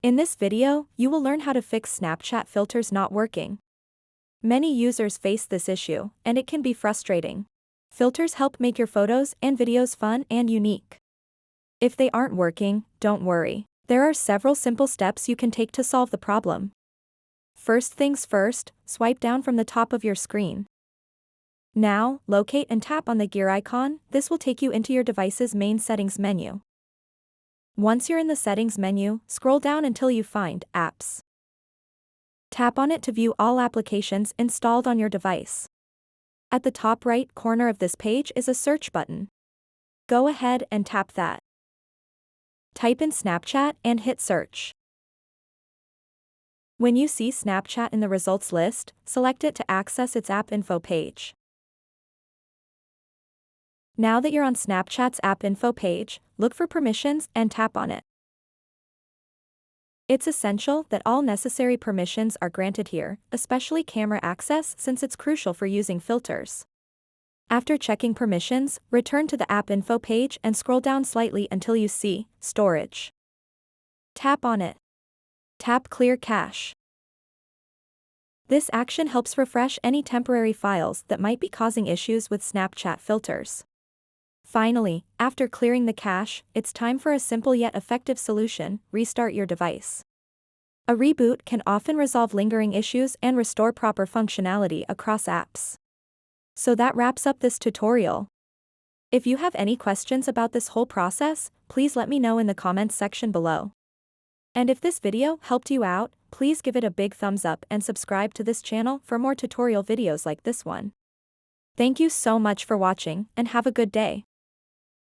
In this video, you will learn how to fix Snapchat filters not working. Many users face this issue, and it can be frustrating. Filters help make your photos and videos fun and unique. If they aren't working, don't worry. There are several simple steps you can take to solve the problem. First things first, swipe down from the top of your screen. Now, locate and tap on the gear icon. This will take you into your device's main settings menu. Once you're in the settings menu, scroll down until you find Apps. Tap on it to view all applications installed on your device. At the top right corner of this page is a search button. Go ahead and tap that. Type in Snapchat and hit search. When you see Snapchat in the results list, select it to access its app info page. Now that you're on Snapchat's app info page, look for permissions and tap on it. It's essential that all necessary permissions are granted here, especially camera access since it's crucial for using filters. After checking permissions, return to the app info page and scroll down slightly until you see Storage. Tap on it. Tap Clear Cache. This action helps refresh any temporary files that might be causing issues with Snapchat filters. Finally, after clearing the cache, it's time for a simple yet effective solution: restart your device. A reboot can often resolve lingering issues and restore proper functionality across apps. So that wraps up this tutorial. If you have any questions about this whole process, please let me know in the comments section below. And if this video helped you out, please give it a big thumbs up and subscribe to this channel for more tutorial videos like this one. Thank you so much for watching, and have a good day.